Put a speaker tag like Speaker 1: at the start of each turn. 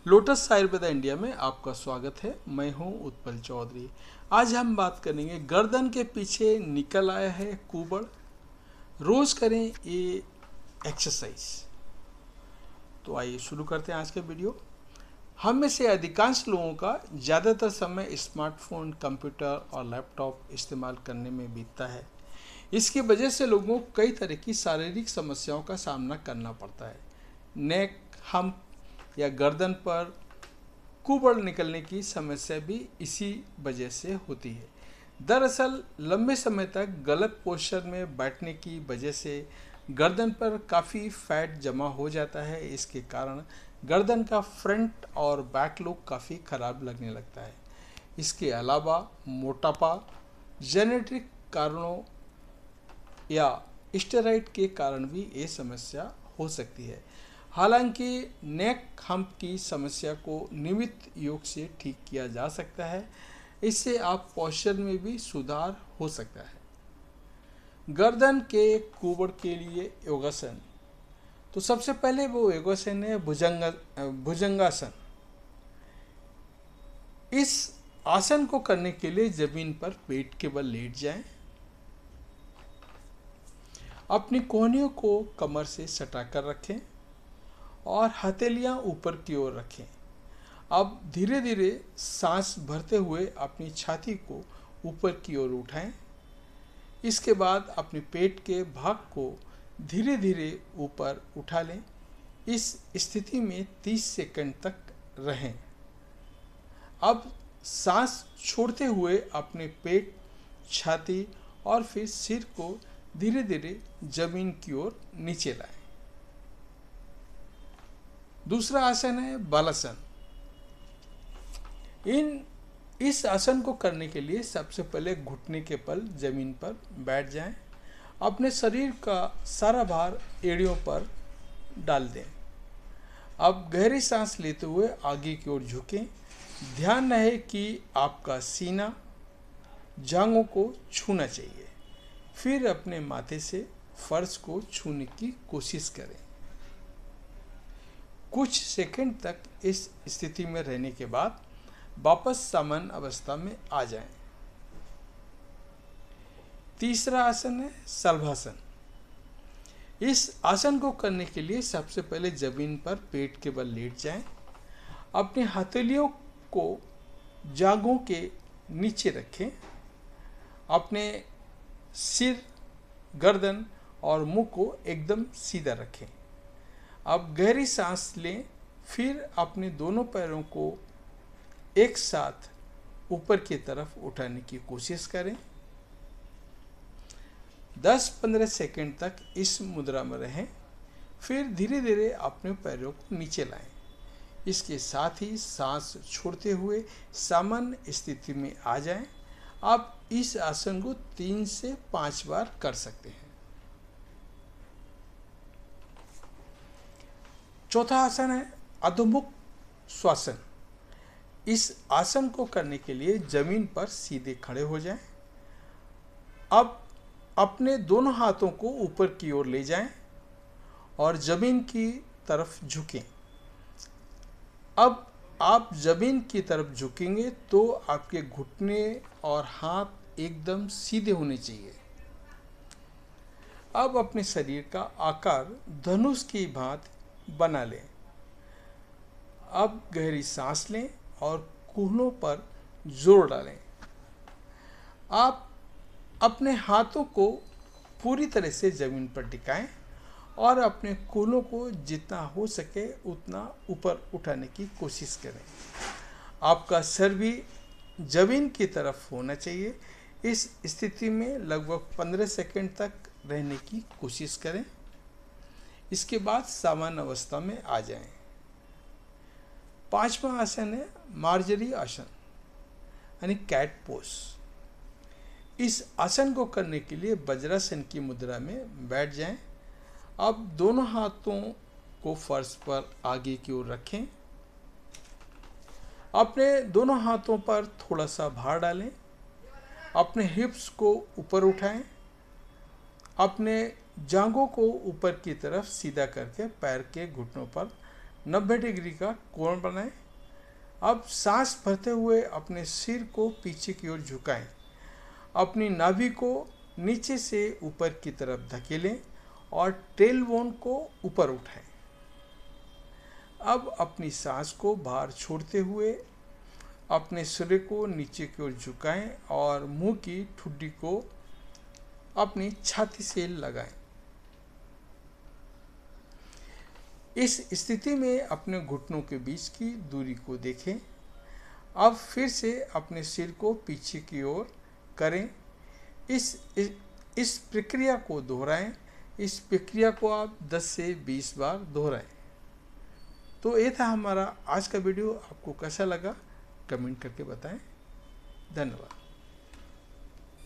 Speaker 1: Lotus Ayurveda India में आपका स्वागत है। मैं हूं उत्पल चौधरी। आज हम बात करेंगे गर्दन के पीछे निकल आया है कुबड़। रोज करें ये एक्सरसाइज। तो आइए शुरू करते हैं आज का वीडियो। हम में से अधिकांश लोगों का ज़्यादातर समय स्मार्टफोन, कंप्यूटर और लैपटॉप इस्तेमाल करने में बीतता है। इसकी वजह से लोगों को कई तरह की शारीरिक समस्याओं का सामना करना पड़ता है। नेक, हम्प या गर्दन पर कुबड़ निकलने की समस्या भी इसी वजह से होती है। दरअसल लंबे समय तक गलत पोस्चर में बैठने की वजह से गर्दन पर काफ़ी फैट जमा हो जाता है। इसके कारण गर्दन का फ्रंट और बैक लुक काफ़ी ख़राब लगने लगता है। इसके अलावा मोटापा, जेनेटिक कारणों या स्टेरॉइड के कारण भी ये समस्या हो सकती है। हालांकि नेक हम्प की समस्या को नियमित योग से ठीक किया जा सकता है। इससे आप पोस्चर में भी सुधार हो सकता है। गर्दन के कुबड़ के लिए योगासन। तो सबसे पहले वो योगासन है भुजंगासन। इस आसन को करने के लिए जमीन पर पेट के बल लेट जाएं। अपनी कोहनियों को कमर से सटाकर रखें और हथेलियां ऊपर की ओर रखें। अब धीरे धीरे सांस भरते हुए अपनी छाती को ऊपर की ओर उठाएं। इसके बाद अपने पेट के भाग को धीरे धीरे ऊपर उठा लें। इस स्थिति में 30 सेकंड तक रहें। अब सांस छोड़ते हुए अपने पेट, छाती और फिर सिर को धीरे धीरे जमीन की ओर नीचे लाएं। दूसरा आसन है बालासन। इस आसन को करने के लिए सबसे पहले घुटने के बल जमीन पर बैठ जाएं। अपने शरीर का सारा भार एड़ियों पर डाल दें। अब गहरी सांस लेते हुए आगे की ओर झुकें। ध्यान रहे कि आपका सीना जांघों को छूना चाहिए। फिर अपने माथे से फर्श को छूने की कोशिश करें। कुछ सेकंड तक इस स्थिति में रहने के बाद वापस सामान्य अवस्था में आ जाएं। तीसरा आसन है शलभासन। इस आसन को करने के लिए सबसे पहले जमीन पर पेट के बल लेट जाएं। अपनी हथेलियों को जांघों के नीचे रखें। अपने सिर, गर्दन और मुंह को एकदम सीधा रखें। अब गहरी सांस लें। फिर अपने दोनों पैरों को एक साथ ऊपर की तरफ उठाने की कोशिश करें। 10-15 सेकंड तक इस मुद्रा में रहें। फिर धीरे धीरे अपने पैरों को नीचे लाएं। इसके साथ ही सांस छोड़ते हुए सामान्य स्थिति में आ जाएं। आप इस आसन को 3 से 5 बार कर सकते हैं। चौथा आसन है अधोमुख श्वासन। इस आसन को करने के लिए जमीन पर सीधे खड़े हो जाएं। अब अपने दोनों हाथों को ऊपर की ओर ले जाएं और जमीन की तरफ झुकें। अब आप जमीन की तरफ झुकेंगे तो आपके घुटने और हाथ एकदम सीधे होने चाहिए। अब अपने शरीर का आकार धनुष की भांति बना लें। अब गहरी सांस लें और कूल्हों पर जोर डालें। आप अपने हाथों को पूरी तरह से जमीन पर टिकाएं और अपने कूल्हों को जितना हो सके उतना ऊपर उठाने की कोशिश करें। आपका सर भी जमीन की तरफ होना चाहिए। इस स्थिति में लगभग 15 सेकंड तक रहने की कोशिश करें। इसके बाद सामान्य अवस्था में आ जाएं। पांचवा आसन है मार्जरी आसन यानी कैट पोज। इस आसन को करने के लिए वज्रासन की मुद्रा में बैठ जाएं। अब दोनों हाथों को फर्श पर आगे की ओर रखें। अपने दोनों हाथों पर थोड़ा सा भार डालें। अपने हिप्स को ऊपर उठाएं। अपने जांघों को ऊपर की तरफ सीधा करके पैर के घुटनों पर 90 डिग्री का कोण बनाएं। अब सांस भरते हुए अपने सिर को पीछे की ओर झुकाएं। अपनी नाभि को नीचे से ऊपर की तरफ धकेलें और टेलबोन को ऊपर उठाएं। अब अपनी सांस को बाहर छोड़ते हुए अपने सिर को नीचे की ओर झुकाएं और मुंह की ठुड्डी को अपनी छाती से लगाएं। इस स्थिति में अपने घुटनों के बीच की दूरी को देखें। अब फिर से अपने सिर को पीछे की ओर करें। इस प्रक्रिया को दोहराएं। इस प्रक्रिया को आप 10 से 20 बार दोहराएं। तो ये था हमारा आज का वीडियो। आपको कैसा लगा कमेंट करके बताएं। धन्यवाद।